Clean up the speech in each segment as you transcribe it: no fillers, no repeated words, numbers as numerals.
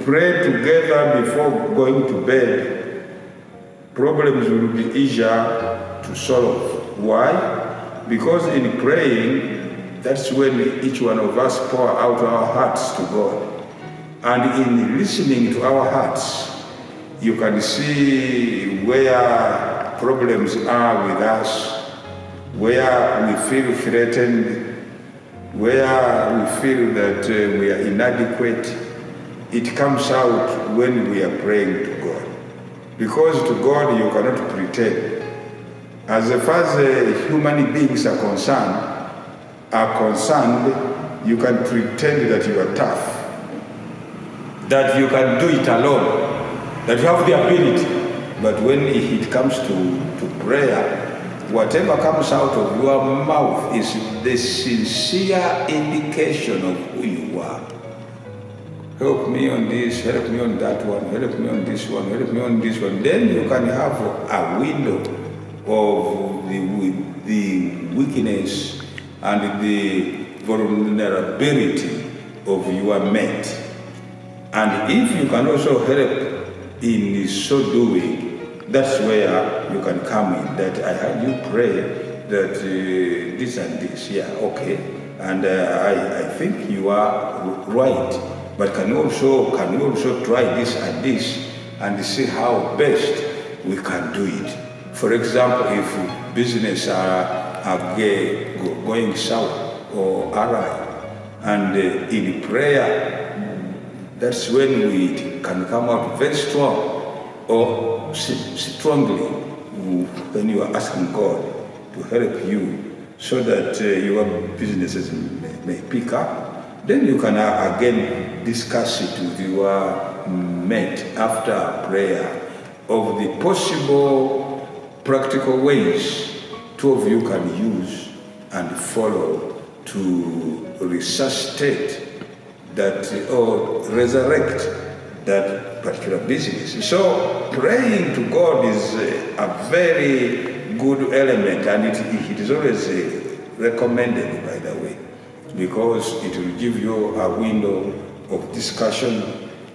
pray together before going to bed, problems will be easier to solve. Why? Because in praying, that's when each one of us pour out our hearts to God. And in listening to our hearts, you can see where problems are with us, where we feel threatened, where we feel that we are inadequate. It comes out when we are praying to God. Because to God you cannot pretend. As far as human beings are concerned, you can pretend that you are tough, that you can do it alone, that you have the ability. But when it comes to prayer, whatever comes out of your mouth is the sincere indication of who you are. Help me on this, help me on that one, help me on this one, help me on this one. Then you can have a window of the weakness and the vulnerability of your mate. And if you can also help in so doing, that's where you can come in. That I heard you pray that this and this, yeah, okay. And I think you are right. But can we also try this and this and see how best we can do it? For example, if business are going south or awry, and in prayer, that's when we can come out very strong or strongly when you are asking God to help you so that your businesses may pick up. Then you can again discuss it with your mate after prayer of the possible practical ways two of you can use and follow to resuscitate that or resurrect that particular business. So praying to God is a very good element, and it is always recommended, by the way, because it will give you a window of discussion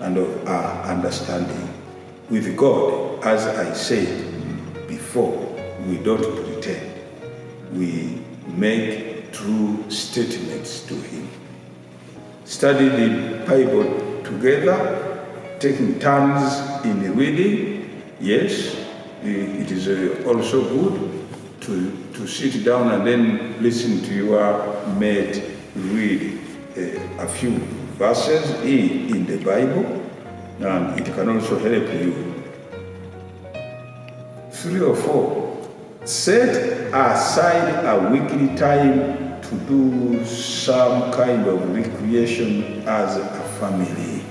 and of understanding. With God, as I said before, we don't pretend. We make true statements to Him. Study the Bible together, taking turns in reading. Yes, it is also good to sit down and then listen to your mate read a few verses in the Bible, and it can also help you. 3 or 4, set aside a weekly time to do some kind of recreation as a family.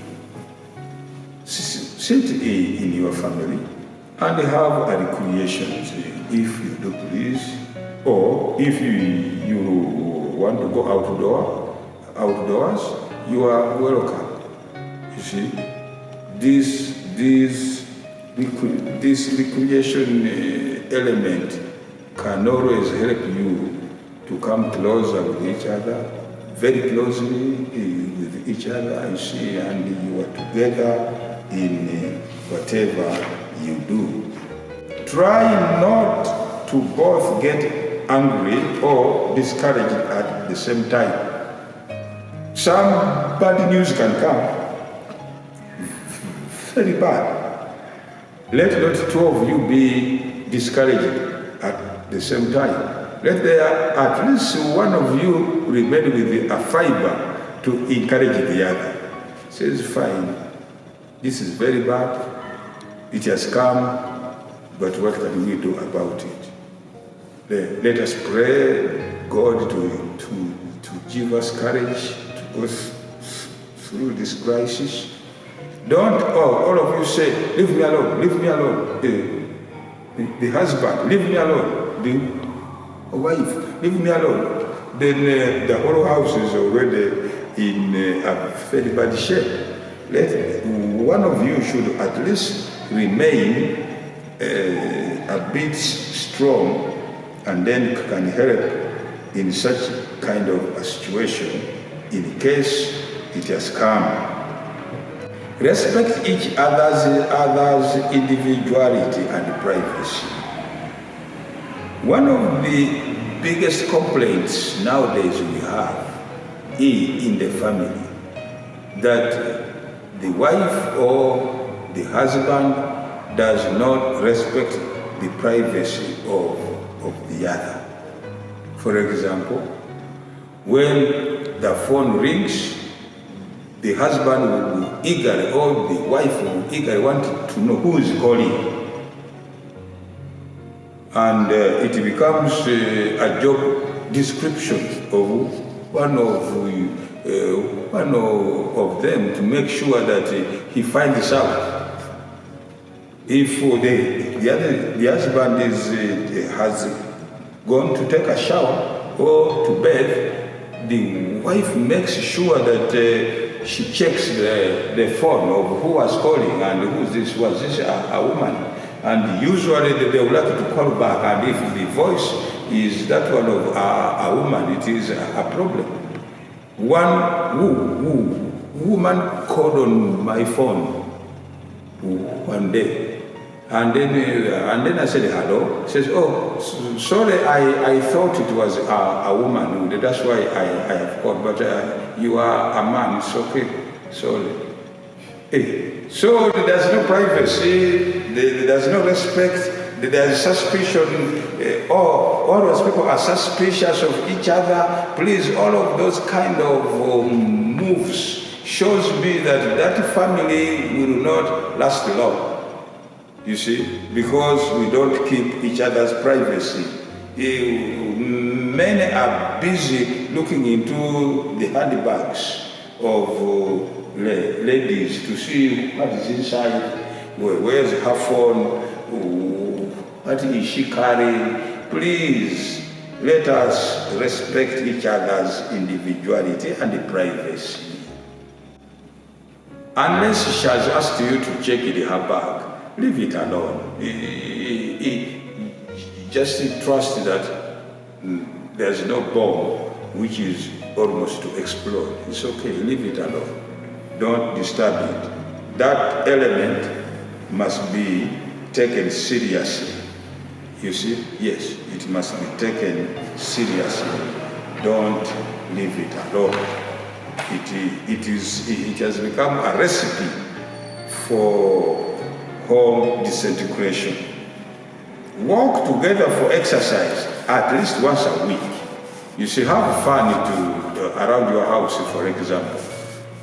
Sit in your family and have a recreation, if you do please, or if you want to go outdoors, you are welcome. You see, this recreation element can always help you to come closer with each other, very closely with each other, you see, and you are together in whatever you do. Try not to both get angry or discouraged at the same time. Some bad news can come, very bad. Let not two of you be discouraged at the same time. Let there at least one of you remain with a fiber to encourage the other. Says, fine, this is very bad, it has come, but what can we do about it? Let us pray God to give us courage to go through this crisis. Don't all of you say, leave me alone, leave me alone. The husband, leave me alone. The wife, leave me alone. Then the whole house is already in a very bad shape. Let one of you should at least remain a bit strong, and then can help in such kind of a situation in case it has come. Respect each other's individuality and privacy. One of the biggest complaints nowadays we have in the family, that the wife or the husband does not respect the privacy of the other. For example, when the phone rings, the husband will be eager, or the wife will be eager, want to know who is calling. And it becomes a job description of one of them to make sure that he finds out. If the husband has gone to take a shower or to bathe, the wife makes sure that she checks the phone of who was calling and who this was. This a woman? And usually they would like to call back, and if the voice is that one of a woman, it is a problem. One woman called on my phone one day, and then I said hello. She says, "Oh, sorry, I thought it was a woman. That's why I have called. But you are a man. It's okay. Sorry." Hey. So there's no privacy. There's no respect. There's suspicion. All those people are suspicious of each other. Please, all of those kind of moves shows me that family will not last long. You see, because we don't keep each other's privacy. Many are busy looking into the handbags of ladies to see what is inside, where's her phone, what is she carrying. Please, let us respect each other's individuality and privacy. Unless she has asked you to check in her bag, leave it alone. Just trust that there's no bomb which is almost to explode. It's okay, leave it alone. Don't disturb it. That element must be taken seriously. You see? Yes, it must be taken seriously. Don't leave it alone. It has become a recipe for home disintegration. Walk together for exercise at least once a week. You see, have fun around your house, for example.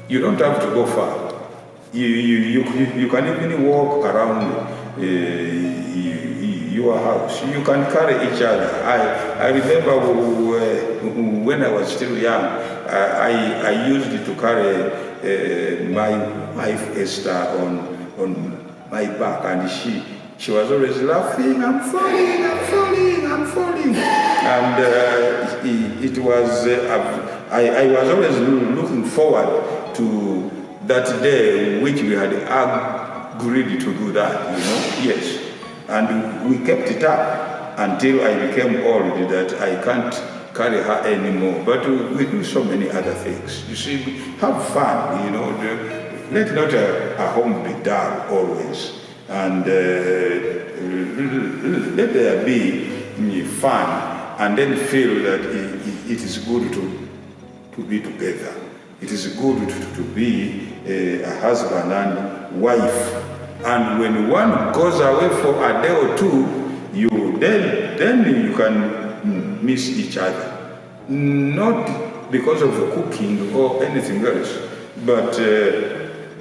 You don't have to go far. You can even walk around your house. You can carry each other. I remember when I was still young, I used to carry my wife Esther on my back, and she was always laughing, I'm falling. And it was, I was always looking forward to that day which we had agreed to do that, yes. And we kept it up until I became old that I can't carry her anymore. But we do so many other things. You see, have fun, let not a home be dull always. And let there be fun, and then feel that it is good to be together. It is good to be a husband and wife. And when one goes away for a day or two, then you can miss each other. Not because of the cooking or anything else, but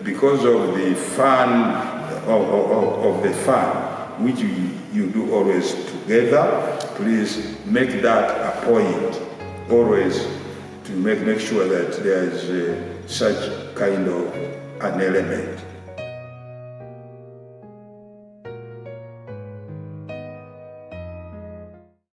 because of the fun of the fun which you do always together. Please make that a point always, to make sure that there is such kind of an element.